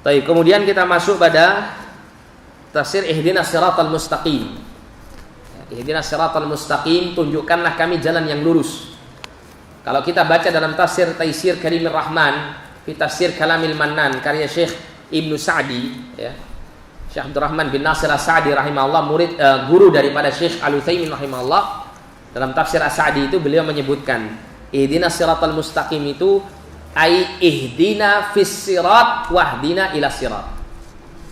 Baik, kemudian kita masuk pada tafsir ihdinas siratal mustaqim. Ihdinas siratal mustaqim, tunjukkanlah kami jalan yang lurus. Kalau kita baca dalam tafsir Taisir Karimir Rahman fi tafsir Kalamil Mannan karya Syekh Ibnu Sa'di, ya. Syekh Abdurrahman bin Nasir As-Sa'di rahimahullah, guru daripada Syekh Al-Utsaimin rahimahullah. Dalam tafsir As-Sa'di itu beliau menyebutkan ihdinas siratal mustaqim itu ai ihdina fis sirat wahdina ila sirat,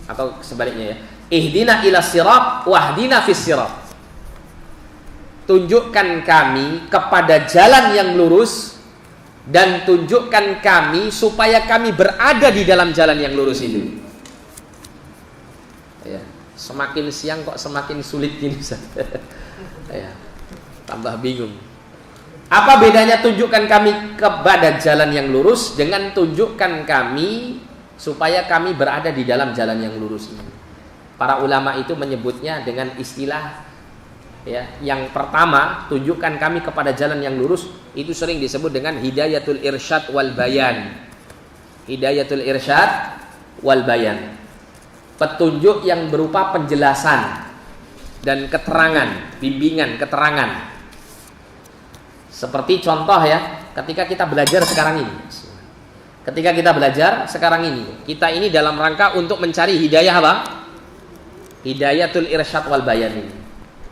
atau sebaliknya ya, ihdina ila sirat wahdina fis sirat. Tunjukkan kami kepada jalan yang lurus dan tunjukkan kami supaya kami berada di dalam jalan yang lurus itu. Ya, semakin siang kok semakin sulit gini. Ya, tambah bingung. Apa bedanya tunjukkan kami kepada jalan yang lurus dengan tunjukkan kami supaya kami berada di dalam jalan yang lurus ini? Para ulama itu menyebutnya dengan istilah, ya, yang pertama, tunjukkan kami kepada jalan yang lurus, itu sering disebut dengan hidayatul irsyad wal bayan. Hidayatul irsyad wal bayan, petunjuk yang berupa penjelasan dan keterangan, bimbingan, keterangan. Seperti contoh ya, ketika kita belajar sekarang ini. Ketika kita belajar sekarang ini, kita ini dalam rangka untuk mencari hidayah apa? Hidayatul irsyad wal bayan ini,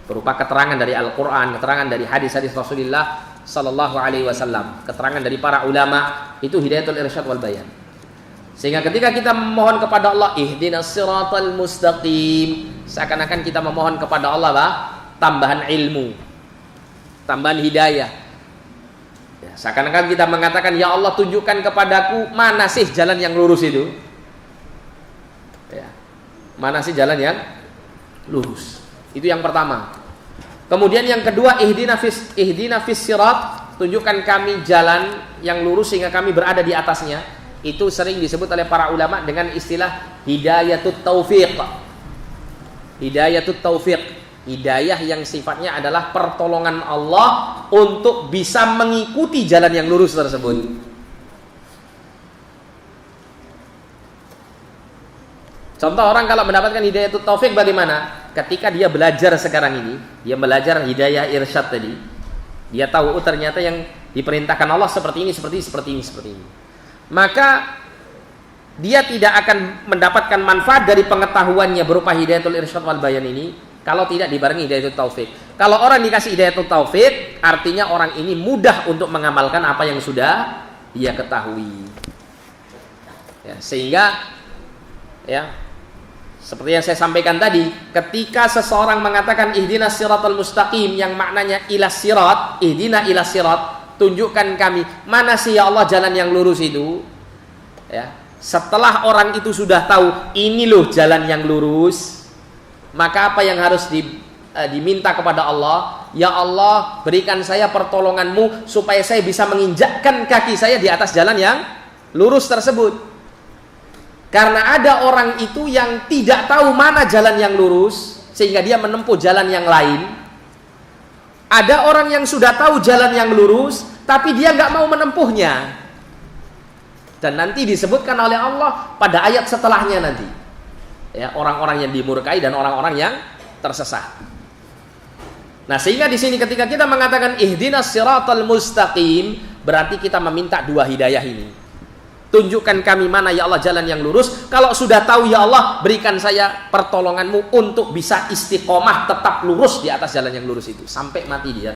berupa keterangan dari Al-Quran, keterangan dari hadis-hadis Rasulullah Sallallahu Alaihi Wasallam, keterangan dari para ulama, itu hidayatul irsyad wal bayan. Sehingga ketika kita memohon kepada Allah, ihdinas siratal mustaqim, seakan-akan kita memohon kepada Allah bah, tambahan ilmu, tambahan hidayah. Ya, seakan-akan kita mengatakan, ya Allah tunjukkan kepadaku mana sih jalan yang lurus itu. Ya, mana sih jalan yang lurus. Itu yang pertama. Kemudian yang kedua, ihdina fis sirat, tunjukkan kami jalan yang lurus sehingga kami berada di atasnya. Itu sering disebut oleh para ulama dengan istilah hidayatut taufiq. Hidayatut taufiq, hidayah yang sifatnya adalah pertolongan Allah untuk bisa mengikuti jalan yang lurus tersebut. Contoh orang kalau mendapatkan hidayatut taufik bagaimana? Ketika dia belajar sekarang ini, dia belajar hidayah irsyad tadi, dia tahu ternyata yang diperintahkan Allah seperti ini, seperti ini. Maka dia tidak akan mendapatkan manfaat dari pengetahuannya berupa hidayatul irsyad wal bayan ini kalau tidak dibarengi hidayatut taufik. Kalau orang dikasih hidayatut taufik, artinya orang ini mudah untuk mengamalkan apa yang sudah dia ketahui. Ya, sehingga ya, seperti yang saya sampaikan tadi, ketika seseorang mengatakan ihdinas siratal mustaqim yang maknanya ilas sirat, ihdina ilas sirat, tunjukkan kami mana sih ya Allah jalan yang lurus itu. Ya, setelah orang itu sudah tahu ini loh jalan yang lurus, maka apa yang harus diminta kepada Allah? Ya Allah, berikan saya pertolonganmu supaya saya bisa menginjakkan kaki saya di atas jalan yang lurus tersebut. Karena ada orang itu yang tidak tahu mana jalan yang lurus sehingga dia menempuh jalan yang lain. Ada orang yang sudah tahu jalan yang lurus tapi dia nggak mau menempuhnya. Dan nanti disebutkan oleh Allah pada ayat setelahnya nanti, ya, orang-orang yang dimurkai dan orang-orang yang tersesat. Nah, sehingga di sini ketika kita mengatakan ihdinas siratal mustaqim, berarti kita meminta dua hidayah ini. Tunjukkan kami mana ya Allah jalan yang lurus. Kalau sudah tahu ya Allah, berikan saya pertolonganmu untuk bisa istiqomah tetap lurus di atas jalan yang lurus itu sampai mati dia.